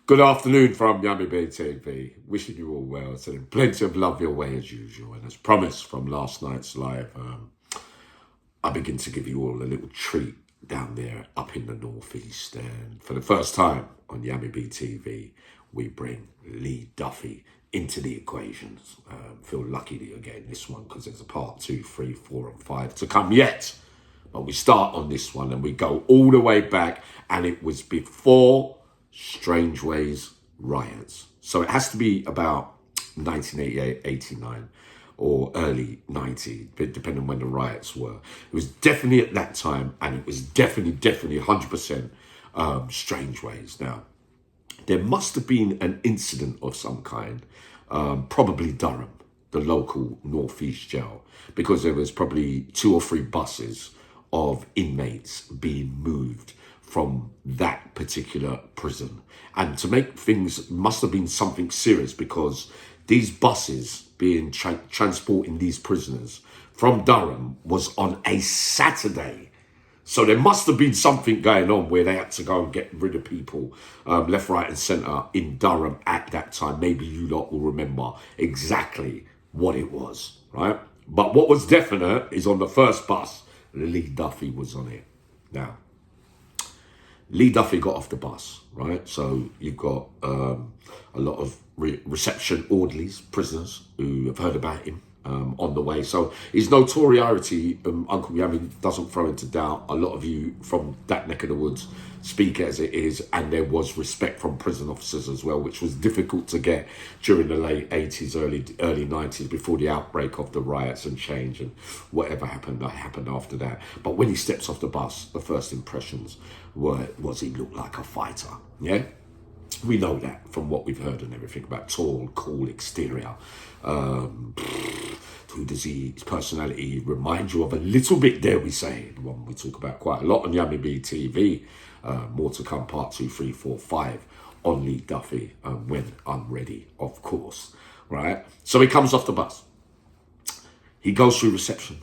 Good afternoon from Yummy Bay TV. Wishing you all well. Sending plenty of love your way as usual. And as promised from last night's live, I begin to give you all a little treat down there up in the northeast. And for the first time on Yummy Bay TV, we bring Lee Duffy into the equations. Feel lucky that you're getting this one because there's a part 2, 3, 4 and 5 to come yet. But we start on this one and we go all the way back, and it was before Strangeways riots. So it has to be about 1988, 89 or early 90, depending on when the riots were. It was definitely at that time, and it was definitely 100% Strangeways. Now, there must have been an incident of some kind, probably Durham, the local northeast jail, because there was probably 2 or 3 buses of inmates being moved from that particular prison. And to make things, must have been something serious, because these buses being transporting these prisoners from Durham was on a Saturday. So there must have been something going on where they had to go and get rid of people left, right and centre in Durham at that time. Maybe you lot will remember exactly what it was, right? But what was definite is on the first bus, Lee Duffy was on it. Now, Lee Duffy got off the bus, right? So you've got a lot of reception orderlies, prisoners who have heard about him on the way. So his notoriety, Uncle Yummy doesn't throw into doubt. A lot of you from that neck of the woods speak as it is, and there was respect from prison officers as well, which was difficult to get during the late 80s, early 90s, before the outbreak of the riots and change and whatever happened after that. But when he steps off the bus, the first impressions was he looked like a fighter, yeah? We know that from what we've heard and everything about tall, cool exterior. Who does his personality remind you of a little bit, dare we say? The one we talk about quite a lot on Yummy B TV. More to come, part 2, 3, 4, 5 on Lee Duffy when I'm ready, of course. Right? So he comes off the bus. He goes through reception.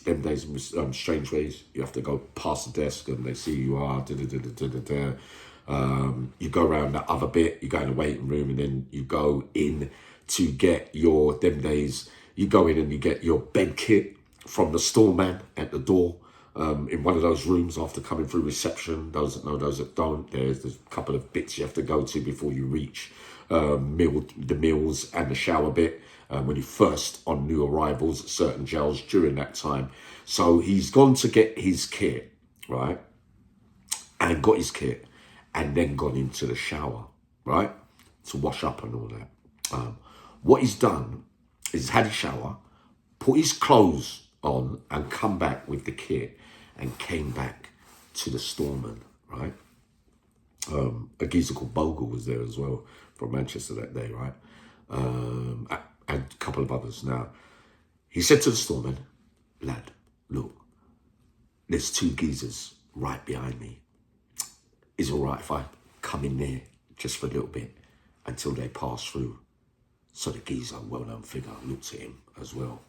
Them days, Strangeways, you have to go past the desk and they see you are. You go around that other bit, you go in the waiting room, and then you go in to get your, them days, you go in and you get your bed kit from the storeman at the door in one of those rooms after coming through reception. Those that know, those that don't, there's a couple of bits you have to go to before you reach the meals and the shower bit when you first on new arrivals at certain jails during that time. So he's gone to get his kit, right? And got his kit, and then gone into the shower, right? To wash up and all that. What he's done is had a shower, put his clothes on and come back with the kit and came back to the storeman, right? A geezer called Bogle was there as well from Manchester that day, right? And a couple of others. Now, he said to the storeman, lad, look, there's 2 geezers right behind me. Is it all right if I come in there just for a little bit until they pass through? So the geezer, well-known figure, looks at him as well.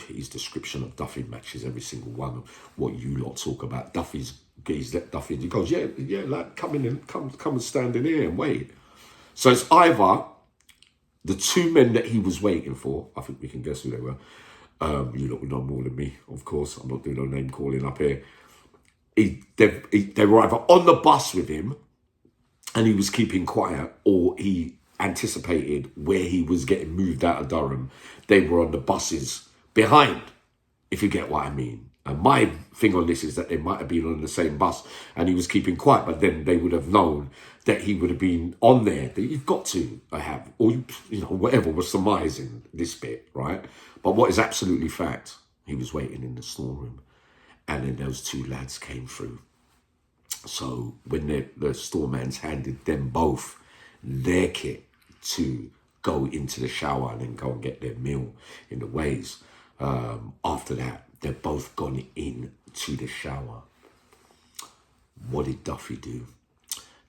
His description of Duffy matches every single one of what you lot talk about. Duffy's geezer, Duffy, and he goes, yeah, lad, come in and come and stand in here and wait. So it's either the 2 men that he was waiting for, I think we can guess who they were. You lot will know more than me, of course. I'm not doing no name calling up here. They were either on the bus with him and he was keeping quiet, or he anticipated where he was getting moved out of Durham. They were on the buses behind, if you get what I mean. And my thing on this is that they might have been on the same bus and he was keeping quiet, but then they would have known that he would have been on there, that you've got to have, or, you know, whatever was surmising this bit, right? But what is absolutely fact, he was waiting in the storeroom. And then those 2 lads came through. So when the storeman's handed them both their kit to go into the shower and then go and get their meal in the ways, after that, they're both gone into the shower. What did Duffy do?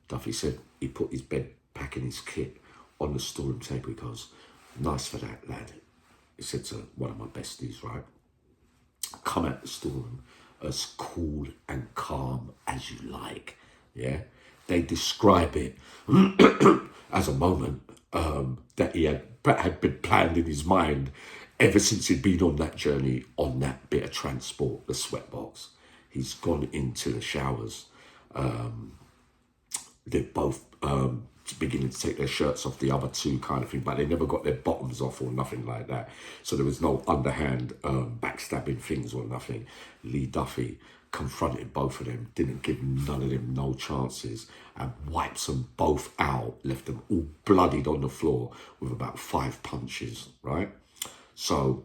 Duffy said he put his bed pack and his kit on the storeroom table. He goes, nice for that, lad. He said to one of my besties, right? Come out the storeroom as cool and calm as you like, yeah? they describe it as a moment that he had been planned in his mind ever since he'd been on that journey, on that bit of transport, the sweatbox. He's gone into the showers. They're both beginning to take their shirts off, the other two kind of thing, but they never got their bottoms off or nothing like that. So there was no underhand backstabbing things or nothing. Lee Duffy confronted both of them, didn't give none of them no chances, and wipes them both out, left them all bloodied on the floor with about 5 punches, right? So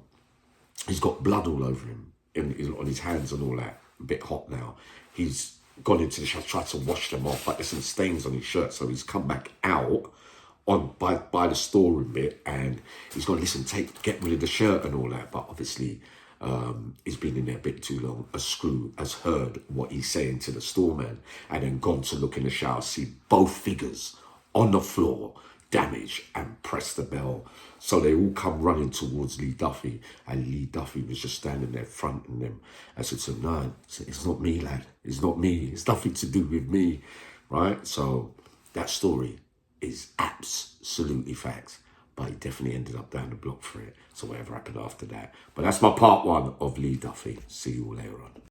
he's got blood all over him, on his hands and all that, a bit hot now. He's gone into the shower, tried to wash them off, but there's some stains on his shirt, so he's come back out by the storeroom bit, and he's gone, listen, get rid of the shirt and all that, but obviously he's been in there a bit too long. A screw has heard what he's saying to the storeman and then gone to look in the shower, see both figures on the floor, damaged, and press the bell. So they all come running towards Lee Duffy, and Lee Duffy was just standing there fronting them. I said to him, no, it's not me, lad. It's not me. It's nothing to do with me, right? So that story is absolutely facts, but he definitely ended up down the block for it. So whatever happened after that. But that's my part 1 of Lee Duffy. See you all later on.